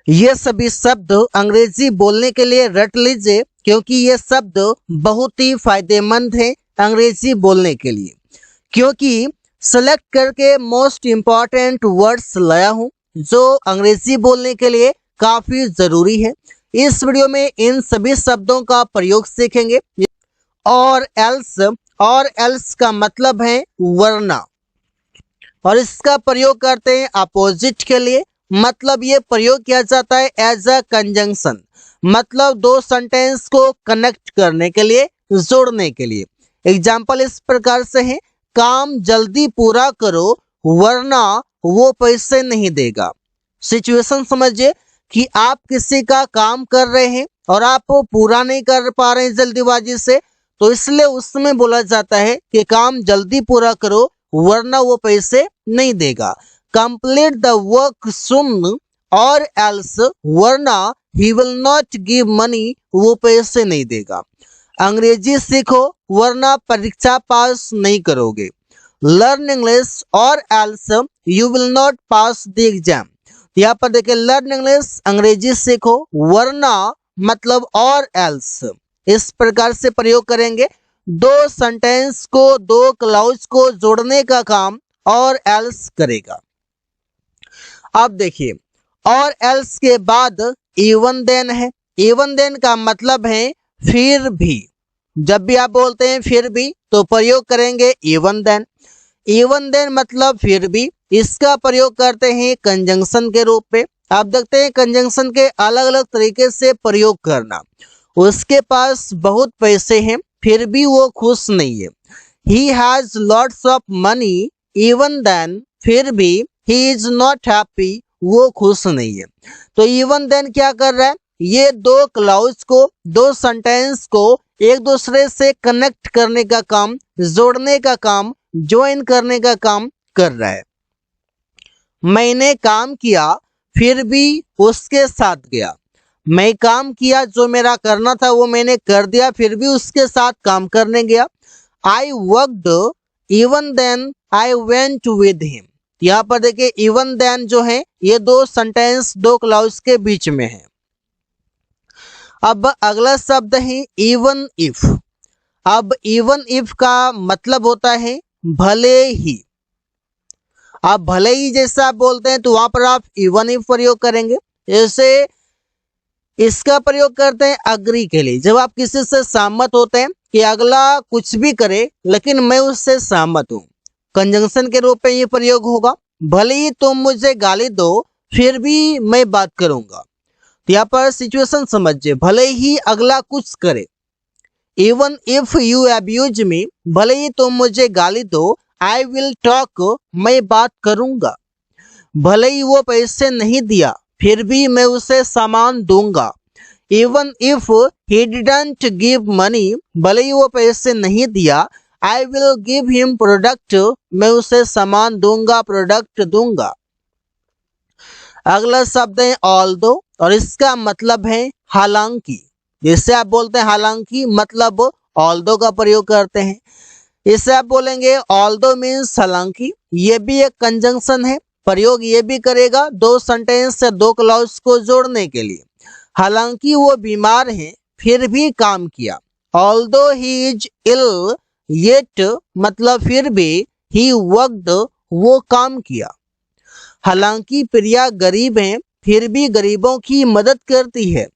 ये सभी शब्द अंग्रेजी बोलने के लिए रट लीजिए, क्योंकि ये शब्द बहुत ही फायदेमंद है अंग्रेजी बोलने के लिए। क्योंकि सेलेक्ट करके मोस्ट इम्पॉर्टेंट वर्ड्स लाया हूँ जो अंग्रेजी बोलने के लिए काफी जरूरी है। इस वीडियो में इन सभी शब्दों का प्रयोग सीखेंगे। और एल्स का मतलब है वरना, और इसका प्रयोग करते हैं अपोजिट के लिए। मतलब ये प्रयोग किया जाता है एज अ कंजंक्शन, मतलब दो सेंटेंस को कनेक्ट करने के लिए, जोड़ने के लिए। एग्जाम्पल इस प्रकार से है, काम जल्दी पूरा करो वरना वो पैसे नहीं देगा। सिचुएशन समझिए कि आप किसी का काम कर रहे हैं और आप पूरा नहीं कर पा रहे हैं जल्दीबाजी से, तो इसलिए उसमें बोला जाता है कि काम जल्दी पूरा करो वरना वो पैसे नहीं देगा। कंप्लीट द वर्क सून और एल्स, वरना he will not give money, वो पैसे नहीं देगा। अंग्रेजी सीखो वरना परीक्षा पास नहीं करोगे। लर्न इंग्लिश और else you will not pass the exam. यहाँ पर देखिए, लर्न इंग्लिश अंग्रेजी सीखो, वरना मतलब और एल्स, इस प्रकार से प्रयोग करेंगे। दो सेंटेंस को, दो क्लाउज को जोड़ने का काम और एल्स करेगा। अब देखिए, और एल्स के बाद इवन देन है। इवन देन का मतलब है फिर भी। जब भी आप बोलते हैं फिर भी तो प्रयोग करेंगे इवन देन। इवन देन मतलब फिर भी, इसका प्रयोग करते हैं कंजंक्शन के रूप में। आप देखते हैं कंजंक्शन के अलग अलग तरीके से प्रयोग करना। उसके पास बहुत पैसे हैं फिर भी वो खुश नहीं है। He has lots of money even then, फिर भी ही इज नॉट हैप्पी, वो खुश नहीं है। तो इवन देन क्या कर रहा है, ये दो क्लाउज को, दो सेंटेंस को एक दूसरे से कनेक्ट करने का काम, जोड़ने का काम, ज्वाइन करने का काम कर रहा है। मैंने काम किया फिर भी उसके साथ गया। मैं काम किया, जो मेरा करना था वो मैंने कर दिया, फिर भी उसके साथ काम करने गया। I worked even then I went with him. यहाँ पर देखिए, इवन देन जो है ये दो सेंटेंस, दो क्लाउज के बीच में है। अब अगला शब्द है इवन इफ। अब इवन इफ का मतलब होता है भले ही। आप भले ही जैसा आप बोलते हैं तो वहां पर आप इवन इफ प्रयोग करेंगे। जैसे इसका प्रयोग करते हैं अग्री के लिए। जब आप किसी से सहमत होते हैं कि अगला कुछ भी करे लेकिन मैं उससे सहमत हूं, कंजंक्शन के रूप में ये प्रयोग होगा। भले ही तुम मुझे गाली दो फिर भी मैं बात करूंगा। तो यहाँ पर सिचुएशन समझिए, भले ही अगला कुछ करे, even if you abuse me, भले ही तुम मुझे गाली दो, आई विल टॉक, मैं बात करूंगा। भले ही वो पैसे नहीं दिया फिर भी मैं उसे सामान दूंगा। Even if he didn't give money, भले ही वो पैसे नहीं दिया, I will give him product, मैं उसे सामान दूंगा, प्रोडक्ट दूंगा। अगला शब्द है ऑल्दो, और इसका मतलब है हालांकि। जिससे आप बोलते हैं हालांकि, मतलब ऑल्दो का प्रयोग करते हैं। इससे आप बोलेंगे ऑल्दो मीन्स हालांकि। ये भी एक कंजंक्शन है, प्रयोग ये भी करेगा दो सेंटेंस से दो क्लॉज को जोड़ने के लिए। हालांकि वो बीमार है फिर भी काम किया। Although he is ill yet, मतलब फिर भी ही वर्कड, वो काम किया। हालांकि प्रिया गरीब है फिर भी गरीबों की मदद करती है।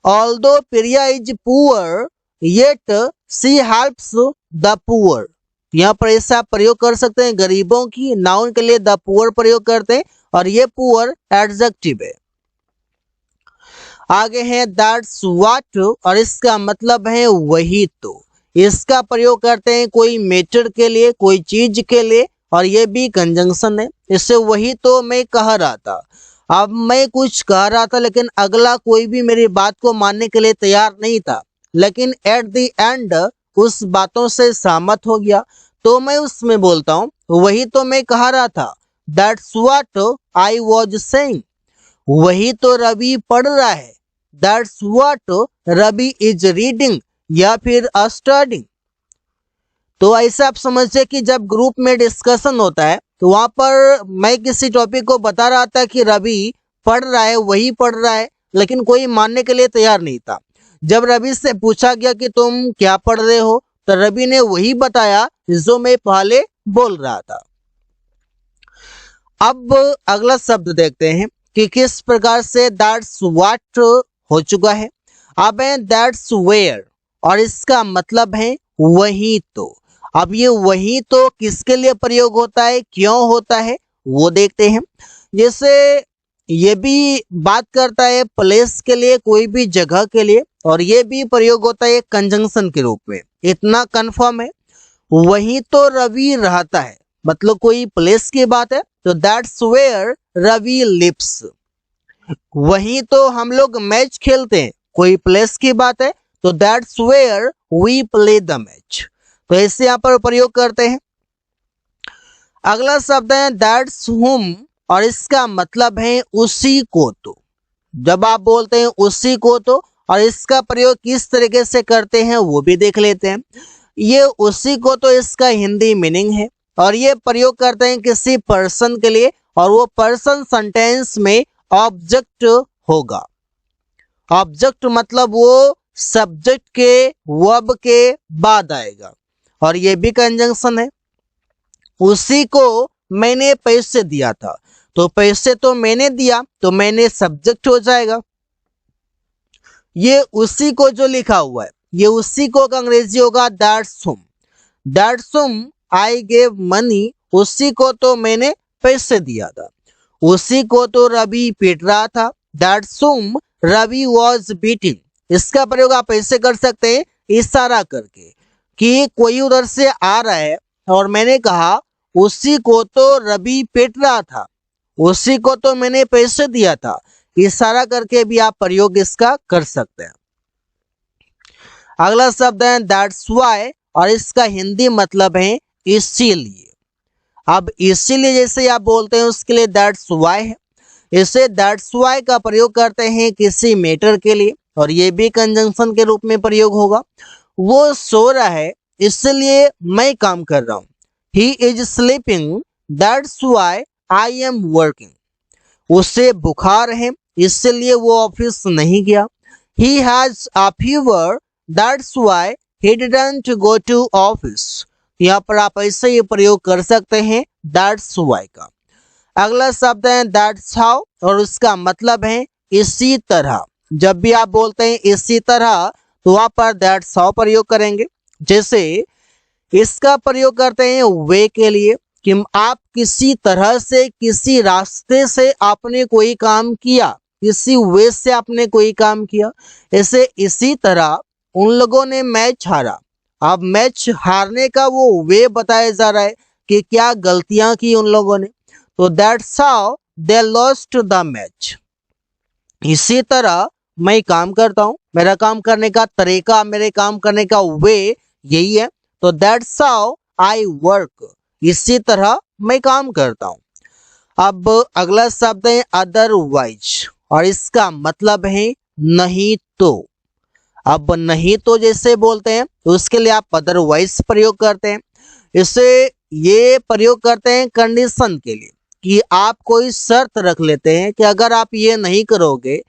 Although Priya is poor yet she helps the poor. यहाँ पर ऐसा प्रयोग कर सकते हैं, गरीबों की, नाउन के लिए द पुअर प्रयोग करते हैं और ये पुअर एडजेक्टिव है। आगे है दैट्स व्हाट, और इसका मतलब है वही तो। इसका प्रयोग करते हैं कोई मैटर के लिए, कोई चीज के लिए, और ये भी कंजंक्शन है। इससे वही तो मैं कह रहा था। अब मैं कुछ कह रहा था लेकिन अगला कोई भी मेरी बात को मानने के लिए तैयार नहीं था, लेकिन एट द एंड उस बातों से सहमत हो गया, तो मैं उसमें बोलता हूँ वही तो मैं कह रहा था। That's what I was saying, वही तो रवि पढ़ रहा है। That's what Ravi is reading, या फिर स्टडिंग। तो ऐसा आप समझिए कि जब ग्रुप में डिस्कशन होता है तो वहां पर मैं किसी टॉपिक को बता रहा था कि रवि पढ़ रहा है वही पढ़ रहा है, लेकिन कोई मानने के लिए तैयार नहीं था। जब रवि से पूछा गया कि तुम क्या पढ़ रहे हो, तो रवि ने वही बताया जो मैं पहले बोल रहा था। अब अगला शब्द देखते हैं कि किस प्रकार से दैट्स व्हाट हो चुका है। अब है दैट्स वेयर और इसका मतलब है वही तो। अब ये वही तो किसके लिए प्रयोग होता है, क्यों होता है, वो देखते हैं। जैसे ये भी बात करता है प्लेस के लिए, कोई भी जगह के लिए, और ये भी प्रयोग होता है कंजंक्शन के रूप में। इतना कंफर्म है, वही तो रवि रहता है, मतलब कोई प्लेस की बात है तो दैट्स वेयर रवि लिव्स। वही तो हम लोग मैच खेलते हैं, कोई प्लेस की बात है तो that's where we play the match. तो ऐसे यहाँ पर प्रयोग करते हैं। अगला शब्द है दैट्स हुम और इसका मतलब है उसी को तो। जब आप बोलते हैं उसी को तो, और इसका प्रयोग किस तरीके से करते हैं वो भी देख लेते हैं। ये उसी को तो इसका हिंदी मीनिंग है, और ये प्रयोग करते हैं किसी पर्सन के लिए, और वो पर्सन सेंटेंस में ऑब्जेक्ट होगा। ऑब्जेक्ट मतलब वो सब्जेक्ट के वर्ब के बाद आएगा, और ये भी कंजंक्शन है। उसी को मैंने पैसे दिया था, तो पैसे तो मैंने दिया, तो मैंने सब्जेक्ट हो जाएगा। ये उसी को जो लिखा हुआ है, ये उसी को का अंग्रेजी होगा दैट्स हुम। दैट्स हुम आई गेव मनी, उसी को तो मैंने पैसे दिया था। उसी को तो रवि पीट रहा था, दैट्स हुम रवि वॉज बीटिंग। इसका प्रयोग आप ऐसे कर सकते हैं इशारा करके कि कोई उधर से आ रहा है और मैंने कहा उसी को तो रवि पीट रहा था, उसी को तो मैंने पैसे दिया था। इशारा करके भी आप प्रयोग इसका कर सकते हैं। अगला शब्द है दैट्स व्हाई और इसका हिंदी मतलब है इसीलिए। अब इसीलिए जैसे आप बोलते हैं उसके लिए दैट्स व्हाई है। इसे दैट्स व्हाई का प्रयोग करते हैं किसी मैटर के लिए, और ये भी कंजंक्शन के रूप में प्रयोग होगा। वो सो रहा है इसलिए मैं काम कर रहा हूं। He is sleeping that's why I am working. उसे बुखार है इसलिए वो ऑफिस नहीं गया। He has a fever that's why he didn't go to office. यहाँ पर आप ऐसे ही प्रयोग कर सकते हैं दैट्स व्हाई का। अगला शब्द है दैट्स हाउ और उसका मतलब है इसी तरह। जब भी आप बोलते हैं इसी तरह तो वहां पर दैट्स हाउ प्रयोग करेंगे। जैसे इसका प्रयोग करते हैं वे के लिए कि आप किसी तरह से, किसी रास्ते से आपने कोई काम किया, किसी वे से आपने कोई काम किया। ऐसे इसी तरह उन लोगों ने मैच हारा। अब मैच हारने का वो वे बताया जा रहा है कि क्या गलतियां की उन लोगों ने, तो that's how they lost the match. इसी तरह मैं काम करता हूं, मेरा काम करने का तरीका, मेरे काम करने का वे यही है, तो दैट्स हाउ आई वर्क। इसी तरह मैं काम करता हूं। अब अगला शब्द है अदरवाइज और इसका मतलब है नहीं तो। अब नहीं तो जैसे बोलते हैं तो उसके लिए आप अदरवाइज प्रयोग करते हैं। इसे ये प्रयोग करते हैं कंडीशन के लिए कि आप कोई शर्त रख लेते हैं कि अगर आप ये नहीं करोगे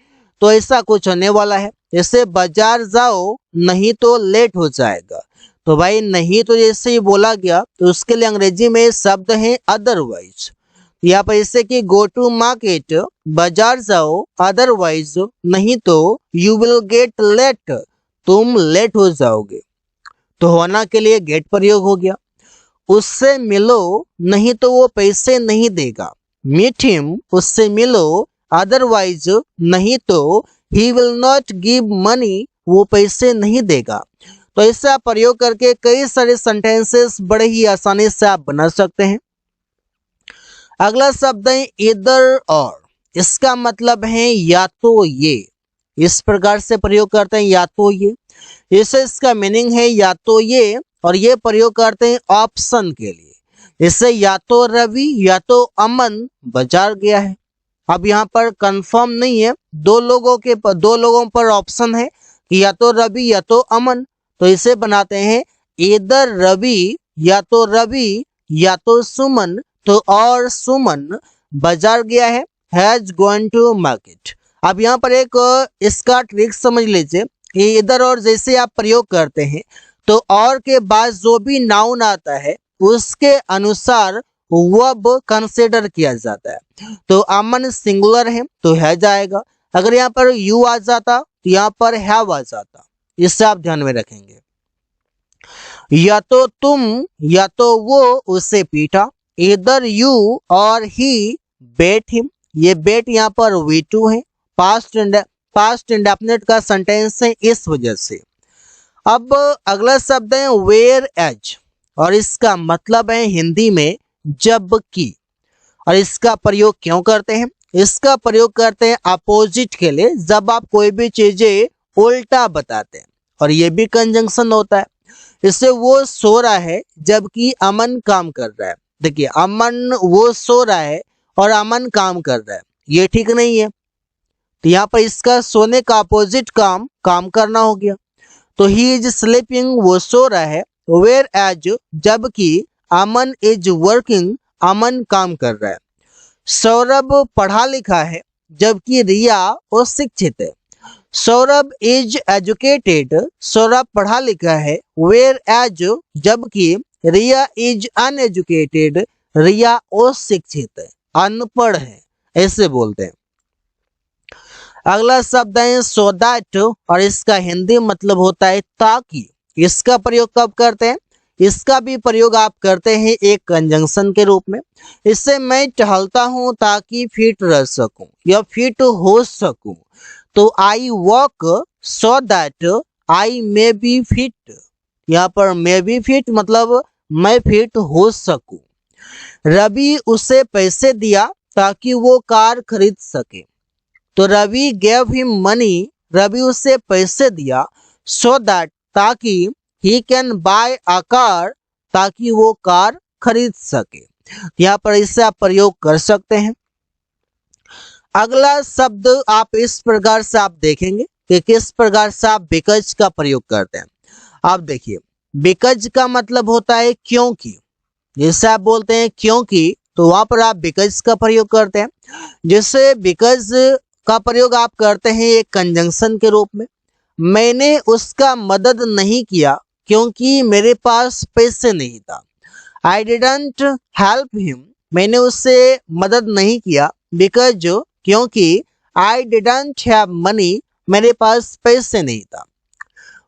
तो ऐसा कुछ होने वाला है। जैसे बाजार जाओ नहीं तो लेट हो जाएगा। तो भाई नहीं तो जैसे ही बोला गया तो उसके लिए अंग्रेजी में शब्द है अदरवाइज। यहाँ पर जैसे कि गो टू मार्केट, बाजार जाओ, अदरवाइज नहीं तो यू विल गेट लेट, तुम लेट हो जाओगे। तो होना के लिए गेट प्रयोग हो गया। उससे मिलो नहीं तो वो पैसे नहीं देगा। मीट हिम, उससे मिलो, अदरवाइज नहीं तो he will not give money, वो पैसे नहीं देगा। तो ऐसा प्रयोग करके कई सारे सेंटेंसेस बड़े ही आसानी से आप बना सकते हैं। अगला शब्द है इधर और, इसका मतलब है या तो ये। इस प्रकार से प्रयोग करते हैं या तो ये। इसे इसका मीनिंग है या तो ये, और ये प्रयोग करते हैं ऑप्शन के लिए। इससे या तो रवि या तो अमन बाजार गया है। अब यहाँ पर कंफर्म नहीं है, दो लोगों पर ऑप्शन है कि या तो रवि या तो अमन। तो इसे बनाते हैं इधर रवि या तो सुमन, तो और सुमन बाजार गया है, हैज गॉन टू मार्केट। अब यहाँ पर एक इसका ट्रिक समझ लीजिए कि इधर और जैसे आप प्रयोग करते हैं तो और के बाद जो भी नाउन आता है उसके अनुसार वर्ब कंसीडर किया जाता है। तो अमन सिंगुलर है तो हैज आएगा, अगर यहाँ पर यू आ जाता तो यहाँ पर हैव आ जाता। इससे आप ध्यान में रखेंगे। या तो तुम या तो वो उसे पीटा, इधर यू और ही बेट हिम। ये बेट यहाँ पर V2 है, पास्ट इंडेफिनिट का सेंटेंस है इस वजह से। अब अगला शब्द है वेयर एज और इसका मतलब है हिंदी में जबकि। और इसका प्रयोग क्यों करते हैं? इसका प्रयोग करते हैं अपोजिट के लिए, जब आप कोई भी चीजें उल्टा बताते हैं। और ये भी कंजंक्शन होता है। इससे वो सो रहा है जबकि अमन काम कर रहा है। देखिए अमन वो सो रहा है और अमन काम कर रहा है, ये ठीक नहीं है। तो यहाँ पर इसका सोने का अपोजिट काम करना हो गया। तो ही इज स्लीपिंग वो सो रहा है, वेयर एज जबकि अमन इज वर्किंग अमन काम कर रहा है। सौरभ पढ़ा लिखा है जबकि रिया अशिक्षित है। सौरभ इज एजुकेटेड सौरभ पढ़ा लिखा है, वेयर एज जबकि रिया इज अनएजुकेटेड रिया अशिक्षित है, अनपढ़ है, ऐसे बोलते हैं। अगला शब्द है सो दैट और इसका हिंदी मतलब होता है ताकि। इसका प्रयोग कब करते हैं? इसका भी प्रयोग आप करते हैं एक कंजंक्शन के रूप में। इससे मैं टहलता हूं ताकि फिट रह सकूं या फिट हो सकूं। तो I walk so that I may be fit. यहाँ पर मे बी फिट मतलब मैं फिट हो सकूं। रवि उसे पैसे दिया ताकि वो कार खरीद सके। तो Ravi gave him money Ravi उसे पैसे दिया सो दैट ताकि he can buy a car ताकि वो कार खरीद सके। यहाँ पर इससे आप प्रयोग कर सकते हैं। अगला शब्द आप इस प्रकार से आप देखेंगे कि किस प्रकार से आप बिकॉज का प्रयोग करते हैं। आप देखिए बिकॉज का मतलब होता है क्योंकि। जैसे आप बोलते हैं क्योंकि तो वहां पर आप बिकॉज का प्रयोग करते हैं। जैसे बिकॉज का प्रयोग आप करते हैं एक कंजंक्शन के रूप में। मैंने उसका मदद नहीं किया क्योंकि मेरे पास पैसे नहीं था। आई डिडंट हेल्प हिम मैंने उससे मदद नहीं किया बिकॉज क्योंकि आई डिडंट हैव मनी मेरे पास पैसे नहीं था।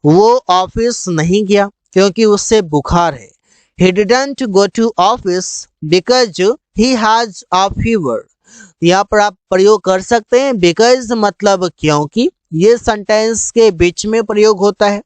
वो ऑफिस नहीं गया क्योंकि उससे बुखार है। He didn't go to office because he has a fever। यहाँ पर आप प्रयोग कर सकते हैं बिकॉज मतलब क्योंकि, ये सेंटेंस के बीच में प्रयोग होता है।